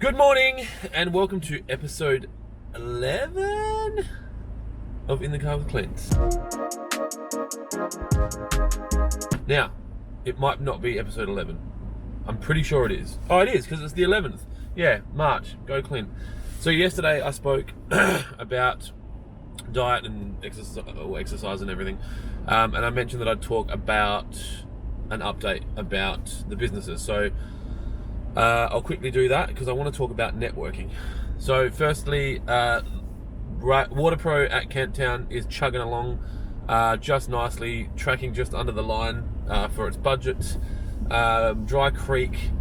Good morning and welcome to episode 11 of In the Car with Clint. Now, it might not be episode 11. I'm pretty sure it is. Oh, it is because it's the 11th. Yeah, March. Go Clint. So yesterday I spoke about diet and exercise and everything, and I mentioned that I'd talk about an update about the businesses. So I'll quickly do that because I want to talk about networking. So firstly, WaterPro at Kent Town is chugging along just nicely, tracking just under the line for its budget. Dry Creek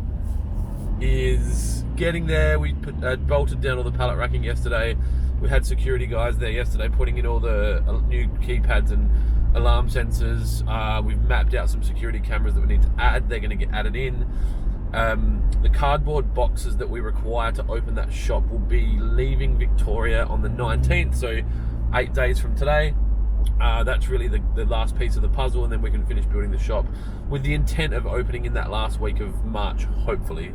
is getting there. We bolted down all the pallet racking yesterday. We had security guys there yesterday putting in all the new keypads and alarm sensors. We've mapped out some security cameras that we need to add. They're going to get added in. The cardboard boxes that we require to open that shop will be leaving Victoria on the 19th, so 8 days from today. That's really the last piece of the puzzle, and then we can finish building the shop with the intent of opening in that last week of March, hopefully.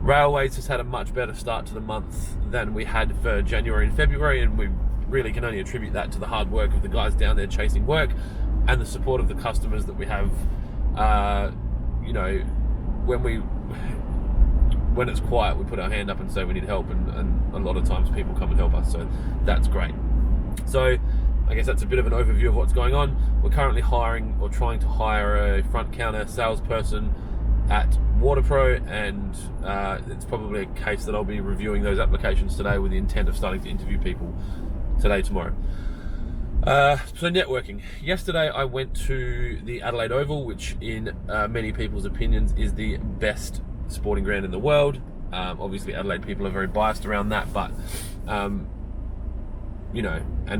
Railways has had a much better start to the month than we had for January and February, and we really can only attribute that to the hard work of the guys down there chasing work and the support of the customers that we have. When it's quiet, we put our hand up and say we need help, and a lot of times people come and help us, so that's great. So I guess that's a bit of an overview of what's going on. We're currently hiring or trying to hire a front counter salesperson at WaterPro, and it's probably a case that I'll be reviewing those applications today with the intent of starting to interview people today, tomorrow. So networking. Yesterday I went to the Adelaide Oval, which in many people's opinions is the best sporting ground in the world. Obviously Adelaide people are very biased around that, but and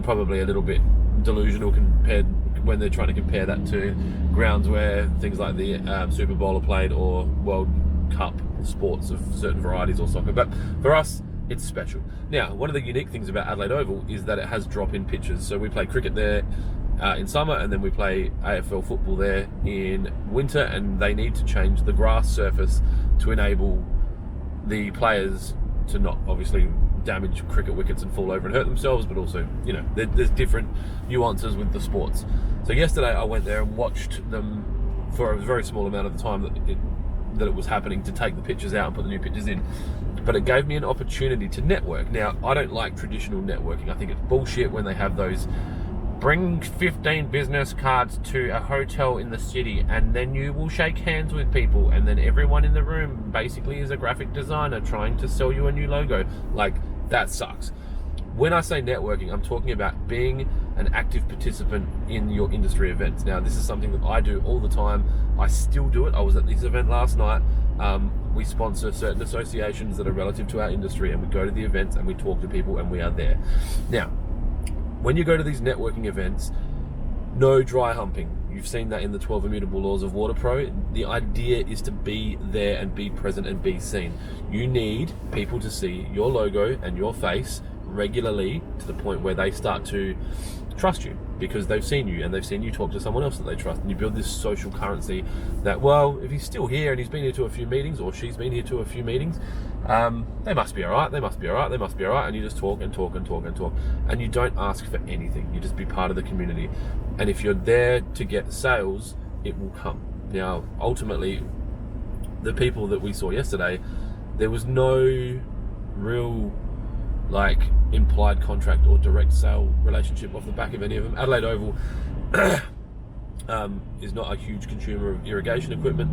probably a little bit delusional compared when they're trying to compare that to grounds where things like the Super Bowl are played or World Cup sports of certain varieties or soccer. But for us, it's special. Now, one of the unique things about Adelaide Oval is that it has drop-in pitches. So we play cricket there in summer, and then we play AFL football there in winter, and they need to change the grass surface to enable the players to not obviously damage cricket wickets and fall over and hurt themselves, but also, there's different nuances with the sports. So yesterday I went there and watched them for a very small amount of the time that it was happening, to take the pitches out and put the new pitches in. But it gave me an opportunity to network. Now, I don't like traditional networking. I think it's bullshit when they have those bring 15 business cards to a hotel in the city and then you will shake hands with people, and then everyone in the room basically is a graphic designer trying to sell you a new logo. Like, that sucks. When I say networking, I'm talking about being an active participant in your industry events. Now, this is something that I do all the time. I still do it. I was at this event last night. We sponsor certain associations that are relative to our industry, and we go to the events and we talk to people, and we are there. Now, when you go to these networking events, no dry humping. You've seen that in the 12 immutable laws of WaterPro. The idea is to be there and be present and be seen. You need people to see your logo and your face regularly, to the point where they start to trust you because they've seen you and they've seen you talk to someone else that they trust, and you build this social currency that, well, if he's still here and he's been here to a few meetings, or she's been here to a few meetings, they must be all right, they must be all right, they must be all right, and you just talk and talk and talk and talk, and you don't ask for anything. You just be part of the community, and if you're there to get sales, it will come. Now, ultimately, the people that we saw yesterday, there was no real implied contract or direct sale relationship off the back of any of them. Adelaide Oval is not a huge consumer of irrigation equipment.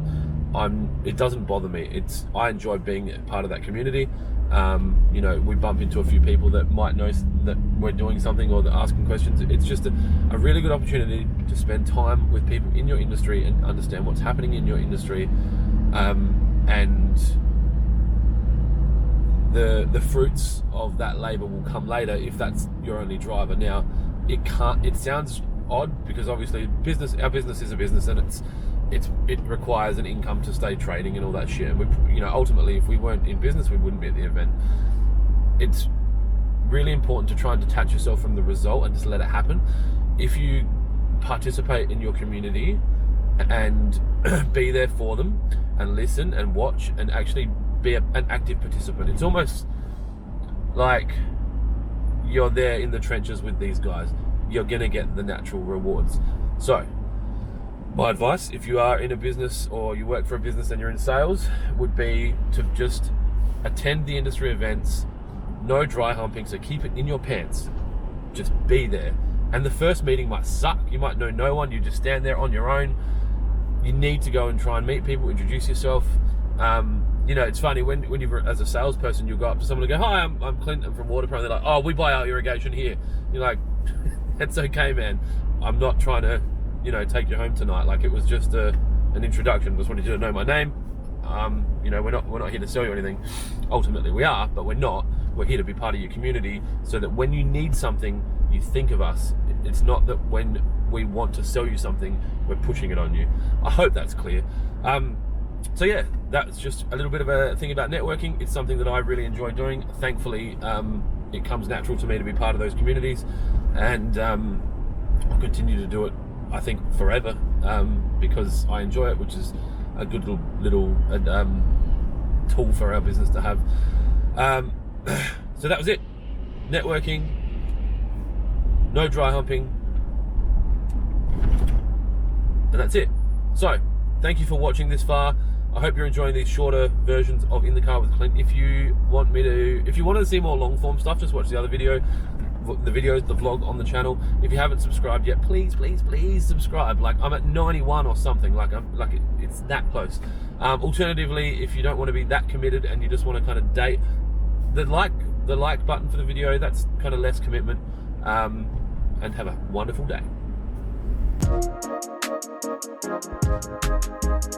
It doesn't bother me. I enjoy being part of that community. We bump into a few people that might know that we're doing something or that are asking questions. It's just a really good opportunity to spend time with people in your industry and understand what's happening in your industry, and the fruits of that labor will come later if that's your only driver. Now, it sounds odd because obviously our business is a business, and it requires an income to stay trading and all that shit. And ultimately, if we weren't in business, we wouldn't be at the event. It's really important to try and detach yourself from the result and just let it happen. If you participate in your community and be there for them and listen and watch and actually be an active participant. It's almost like you're there in the trenches with these guys. You're gonna get the natural rewards. So my advice, if you are in a business or you work for a business and you're in sales, would be to just attend the industry events. No dry humping, so keep it in your pants. Just be there. And the first meeting might suck. You might know no one. You just stand there on your own. You need to go and try and meet people, introduce yourself. You know, it's funny when you, as a salesperson, you'll go up to someone and go, "Hi, I'm Clint. I'm from Waterpro." And they're like, "Oh, we buy our irrigation here." You're like, "That's okay, man. I'm not trying to, you know, take you home tonight. Like, it was just an introduction. Just wanted you to know my name. You know, we're not here to sell you anything. Ultimately, we are, but we're not. We're here to be part of your community, so that when you need something, you think of us. It's not that when we want to sell you something, we're pushing it on you." I hope that's clear. So yeah, that's just a little bit of a thing about networking. It's something that I really enjoy doing. Thankfully, it comes natural to me to be part of those communities, and I'll continue to do it, I think, forever, because I enjoy it, which is a good little tool for our business to have. So that was it. Networking, no dry humping, and that's it. So thank you for watching this far. I hope you're enjoying these shorter versions of In the Car with Clint. If you wanted to see more long form stuff, just watch the other video, the vlog on the channel. If you haven't subscribed yet, please subscribe. Like, I'm at 91 or something. Like, it's that close. Alternatively, if you don't want to be that committed and you just want to kind of date, the like button for the video, that's kind of less commitment. And have a wonderful day.